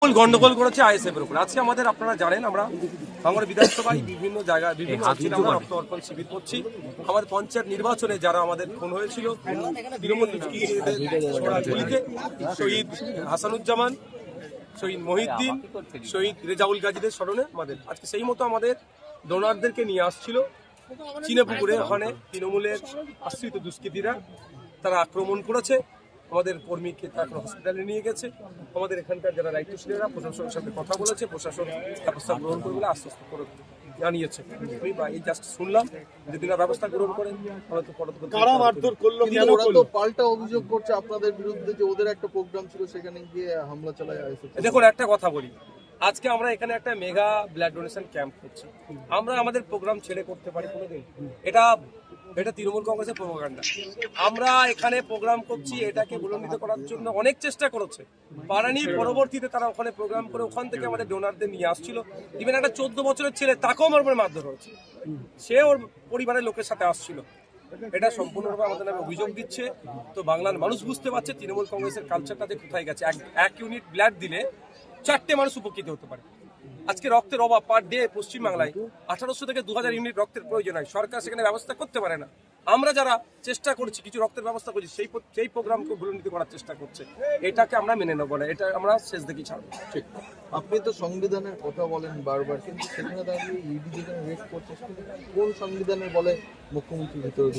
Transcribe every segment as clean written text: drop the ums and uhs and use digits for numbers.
গন্ডগোল করেছে আইএসএফ এর উপর। আজকে আমাদের আপনারা জানেন আমরা বাংলার বিধানসভায় বিভিন্ন জায়গায় বিভিন্ন আমরা রক্ত অর্পণ শিবির করছি। আমাদের পঞ্চায়েত নির্বাচনে যারা আমাদের খুন হয়েছিল তৃণমূল গুলিতে, শহীদ হাসানুজ্জামান, শহীদ মহিউদ্দিন, শহীদ রেজাউল গাজীদের স্মরণে আমাদের আজকে সেই মতো আমাদের ডোনারদেরকে নিয়ে আসছিল চিনেপুকুরে। ওখানে তৃণমূলের আশ্রিত দুষ্কৃতীরা তারা আক্রমণ করেছে, আমাদের কর্মীকে এখন হসপিটালে নিয়ে গেছে। আমাদের এখানকার যারা দায়িত্বশীলেরা প্রশাসনের সাথে কথা বলেছে, প্রশাসন ব্যবস্থা গ্রহণ করবে বলে আশ্বস্ত করে জানিয়েছে। আমি এই জাস্ট শুনলাম যদি না ব্যবস্থা গ্রহণ করেন কারা মারধর করলো, ওরা তো পাল্টা অভিযোগ করছে আপনাদের বিরুদ্ধে যে ওদের একটা প্রোগ্রাম ছিল সেখানে গিয়ে হামলা চালায় আইএসএফ। দেখুন একটা কথা বলি, আজকে আমরা এখানে একটা মেগা ব্লাড ডোনেশন ক্যাম্প করছি। আমরা আমাদের প্রোগ্রাম ছেড়ে করতে পারি কোনোদিন? এটা তৃণমূল কংগ্রেসের প্রোপাগান্ডা। আমরা এখানে প্রোগ্রাম করছি, এটাকে বুলন্দিত করার জন্য অনেক চেষ্টা করেছে পারানি। পরবর্তীতে তারা ওখানে প্রোগ্রাম করে ওখান থেকে আমাদের ডোনারদের নিয়ে আসছিল। ইভেন একটা 14 বছরের ছেলে, তাকেও আমার উপরে মারধর হয়েছে, সে ওর পরিবারের লোকের সাথে আসছিল। এটা সম্পূর্ণভাবে আমাদের নামে অভিযোগ দিচ্ছে। তো বাংলার মানুষ বুঝতে পারছে তৃণমূল কংগ্রেসের কালচারটা যে কোথায় গেছে। এক ইউনিট ব্লাড দিলে 4টে মানুষ উপকৃত হতে পারে। আজকে রক্তের অভাব পার ডে পশ্চিমবাংলায় 1800 থেকে 2000 ইউনিট রক্তের প্রয়োজন হয়, সরকার সেখানে ব্যবস্থা করতে পারে না। আমরা যারা চেষ্টা করছি কিছু রক্তের ব্যবস্থা করছি, সেই প্রোগ্রামকে ভুলনীতি করার চেষ্টা করছে। এটাকে আমরা মেনে নেবো না, এটা আমরা শেষ দেখি ছাড়বো। ঠিক, আপনি তো সংবিধানের কথা বলেন বারবার, কিন্তু সেখানে দাঁড়িয়ে ইডি যেখানে রেড করছে কোন সংবিধানের বলে মুখ্যমন্ত্রীর ভিতরে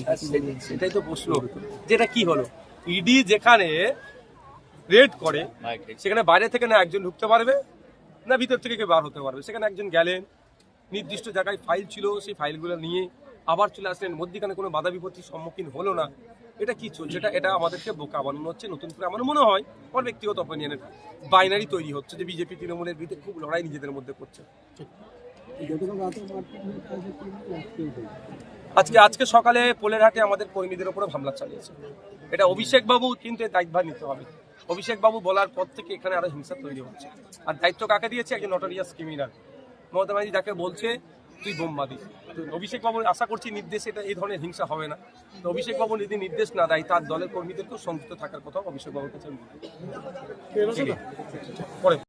সেটাই তো প্রশ্ন, যেটা কি হলো। ইডি যেখানে রেড করে সেখানে বাইরে থেকে না একজন ঢুকতে পারবে না ভিতর থেকে কেউ বার হতে পারবে। সেখানে একজন গেলেন, নির্দিষ্ট জায়গায় ফাইল ছিল, সেই ফাইলগুলো নিয়ে আবার চলে আসলেন, মধ্যখানে কোনো বাধা বিপত্তির সম্মুখীন হলো না। এটা কি চলছে? এটা আমাদেরকে বোকা বানানো হচ্ছে। নতুন করে আমার মনে হয় আমার ব্যক্তিগত অপিনিয়নের বাইনারি তৈরি হচ্ছে যে বিজেপি তৃণমূলের বিরুদ্ধে খুব লড়াই নিজেদের মধ্যে করছে। আজকে সকালে পোলেরহাটে আমাদের কর্মীদের উপরে হামলা চালিয়েছে। এটা অভিষেক বাবু কিন্তু দায়িত্বভার নিতে হবে। অভিষেক বাবু বলার পর থেকে এখানে আরো হিংসা তৈরি হচ্ছে। আর দায়িত্ব কাকে দিয়েছে? একজন নটোরিয়াস ক্রিমিনাল মমতা ব্যানার্জি, যাকে বলছে তুই বোমবাদী। তো অভিষেক বাবু আশা করছি নির্দেশে এটা এই ধরনের হিংসা হবে না। তো অভিষেক বাবু যদি নির্দেশ না দেয়, তার দলের কর্মীদেরকেও সংযুক্ত থাকার কথা অভিষেক বাবুর কাছে আমি বলবো।